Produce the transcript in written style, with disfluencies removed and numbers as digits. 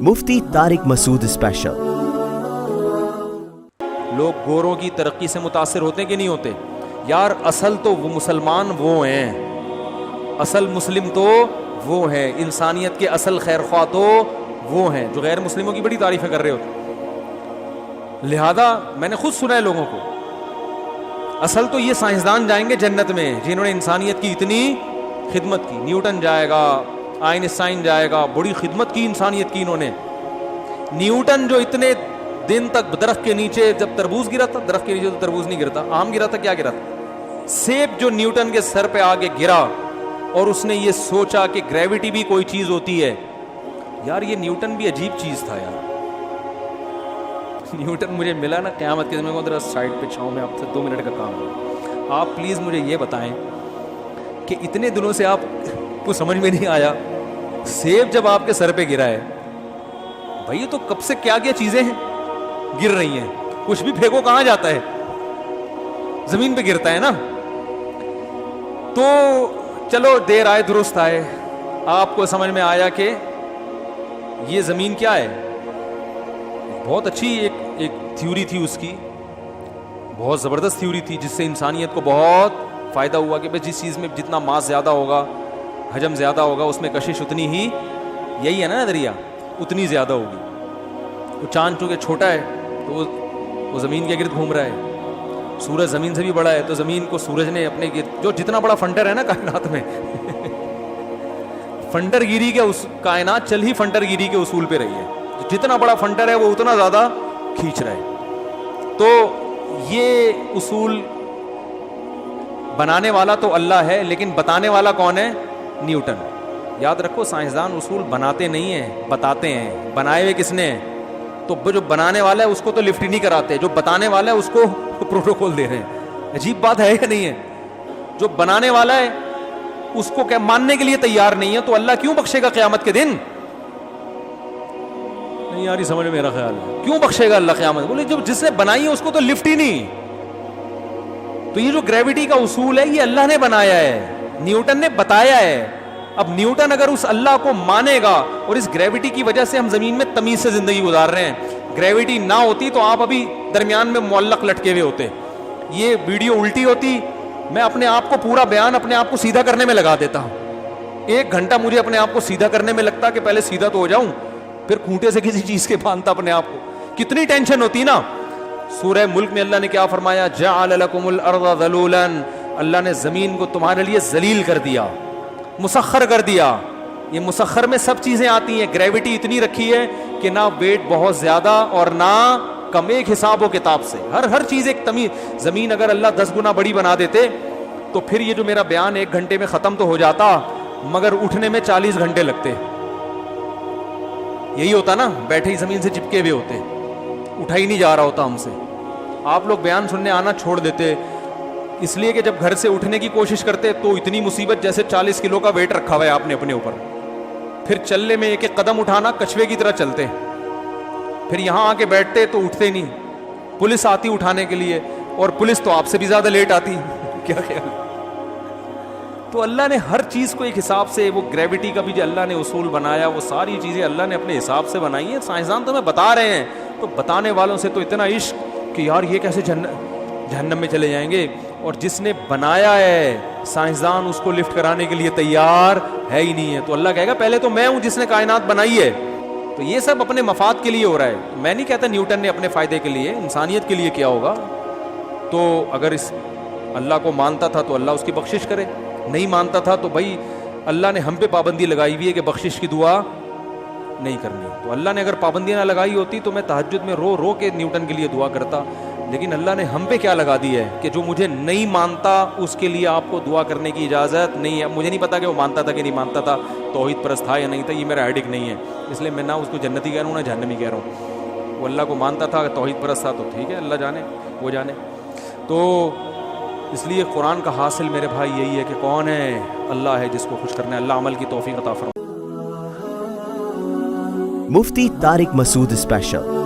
मुफ्ती Tariq Masood special. लोग गोरों की तरक्की से मुतासिर होते हैं कि नहीं होते? यार असल तो वो मुसलमान वो हैं, असल मुस्लिम तो वो हैं, इंसानियत के असल खैर ख्वाह तो वो हैं जो गैर मुस्लिमों की बड़ी तारीफें कर रहे होते। लिहाजा मैंने खुद सुना है लोगों को, असल तो ये साइंसदान जाएंगे जन्नत में जिन्होंने इंसानियत की इतनी खिदमत की। न्यूटन जाएगा, आइंस्टाइन जाएगा, बड़ी खिदमत की इंसानियत की इन्होंने। न्यूटन जो इतने दिन तक दरख्त के नीचे, जब तरबूज गिरा था, दरख्त के नीचे तो तरबूज नहीं गिरता, आम गिरा था, क्या गिरा था? सेब जो न्यूटन के सर पे आगे गिरा और उसने ये सोचा कि ग्रेविटी भी कोई चीज होती है। यार ये न्यूटन भी अजीब चीज था यार। न्यूटन मुझे मिला ना क़यामत के दिन में, उधर साइड पे छाऊं में, आपसे 2 मिनट का काम है। आप प्लीज मुझे ये बताएं कि इतने दिनों से आपको समझ में नहीं आया, सेब जब आपके सर पे गिरा है, भाई तो कब से क्या क्या चीजें हैं गिर रही हैं, कुछ भी फेंको कहां जाता है, जमीन पे गिरता है ना। तो चलो देर आए दुरुस्त आए, आपको समझ में आया कि ये जमीन क्या है। बहुत अच्छी एक थ्योरी थी उसकी, बहुत जबरदस्त थ्योरी थी, जिससे इंसानियत को बहुत फायदा हुआ कि भाई जिस चीज में जितना मास ज्यादा होगा, हजम ज्यादा होगा, उसमें कशिश उतनी ही, यही है ना नजरिया, उतनी ज्यादा होगी। वो चांद चूंकि छोटा है तो वो जमीन के गिर्द घूम रहा है, सूरज जमीन से भी बड़ा है तो जमीन को सूरज ने अपने गिर्द, जो जितना बड़ा फंटर है ना कायनात में फंटरगिरी के उस कायनात चल ही फंटरगिरी के उसूल पे रही है, तो जितना बड़ा फंटर है वो उतना ज्यादा खींच रहा है। तो ये उसूल बनाने वाला तो अल्लाह है, लेकिन बताने वाला कौन है? न्यूटन। याद रखो, साइंसदान उसूल बनाते नहीं है, बताते हैं। बनाए हुए किसने? तो जो बनाने वाला है उसको तो लिफ्ट ही नहीं कराते, जो बताने वाला है उसको प्रोटोकॉल दे रहे हैं। अजीब बात है या नहीं है? जो बनाने वाला है उसको क्या मानने के लिए तैयार नहीं है, तो अल्लाह क्यों बख्शेगा क़यामत के दिन? नहीं यार, समझ में मेरा ख्याल है, क्यों बख्शेगा अल्लाह क़यामत? बोले जब जिसने बनाई है उसको तो लिफ्ट ही नहीं। तो ये जो ग्रेविटी का उसूल है ये अल्लाह ने बनाया है, न्यूटन ने बताया है। अब न्यूटन अगर उस अल्लाह को मानेगा, और इस ग्रेविटी की वजह से हम जमीन में तमीज से जिंदगी गुजार रहे हैं, ग्रेविटी ना होती तो आप अभी दरमियान में मुअल्लक लटके हुए होते, ये वीडियो उल्टी होती, मैं अपने आप को पूरा बयान अपने आप को सीधा करने में लगा देता हूं। 1 घंटा मुझे अपने आप को सीधा करने में लगता कि पहले सीधा तो हो जाऊं, फिर खूंटे से किसी चीज के बांधता अपने आप को, कितनी टेंशन होती ना। सूरह मुल्क में अल्लाह ने क्या फरमाया? जअल लकुमुल अर्ज़ ज़लूलन, अल्लाह ने जमीन को तुम्हारे लिए जलील कर दिया, मुसख्खर कर दिया। ये मुसख्खर में सब चीजें आती हैं। ग्रेविटी इतनी रखी है कि ना वेट बहुत ज्यादा और ना कम, एक हिसाब व किताब से हर चीज एक तमीज। जमीन अगर अल्लाह 10 गुना बड़ी बना देते तो फिर ये जो मेरा बयान 1 घंटे में खत्म तो हो जाता, मगर उठने में 40 घंटे लगते। यही होता ना, बैठे ही जमीन से चिपके हुए होते, उठा ही नहीं जा रहा होता हमसे। आप लोग बयान सुनने आना छोड़ देते इसलिए कि जब घर से उठने की कोशिश करते तो इतनी मुसीबत, जैसे 40 किलो का वेट रखा हुआ है आपने अपने ऊपर, फिर चलने में एक एक कदम उठाना कछुए की तरह चलते, फिर यहां आके बैठते तो उठते नहीं, पुलिस आती उठाने के लिए, और पुलिस तो आपसे भी ज्यादा लेट आती क्या ख्याल? तो अल्लाह ने हर चीज को एक हिसाब से, वो ग्रेविटी का भी जो अल्लाह ने उसूल बनाया, वो सारी चीजें अल्लाह ने अपने हिसाब से बनाई है। साइंसदान तुम्हें बता रहे हैं, तो बताने वालों से तो इतना इश्क कि यार ये कैसे जहन्नम में चले जाएंगे, और जिसने बनाया है साइंसदान उसको लिफ्ट कराने के लिए तैयार है ही नहीं है। तो अल्लाह कहेगा पहले तो मैं हूं जिसने कायनात बनाई है। तो ये सब अपने मफाद के लिए हो रहा है। मैं नहीं कहता न्यूटन ने अपने फायदे के लिए, इंसानियत के लिए किया होगा। तो अगर इस अल्लाह को मानता था तो अल्लाह उसकी बख्शिश करे, नहीं मानता था तो भाई अल्लाह ने हम पे पाबंदी लगाई हुई है कि बख्शिश की दुआ नहीं करनी। तो अल्लाह ने अगर पाबंदी ना लगाई होती तो मैं तहज्जुद में रो रो के न्यूटन के लिए दुआ करता, लेकिन अल्लाह ने हम पे क्या लगा दी है कि जो मुझे नहीं मानता उसके लिए आपको दुआ करने की इजाज़त नहीं है। मुझे नहीं पता कि वो मानता था कि नहीं मानता था, तौहीद परस्त था या नहीं था, ये मेरा हेडिक नहीं है, इसलिए मैं ना उसको जन्नती कह रहा हूँ ना जहन्नमी कह रहा हूँ। वो अल्लाह को मानता था, तौहीद परस्त था तो ठीक है, अल्लाह जाने वो जाने। तो इसलिए कुरान का हासिल मेरे भाई यही है कि कौन है? अल्लाह है जिसको खुश करना है। अल्लाह अमल की तौफीक अता फरमाए। मुफ्ती तारिक मसूद स्पेशल।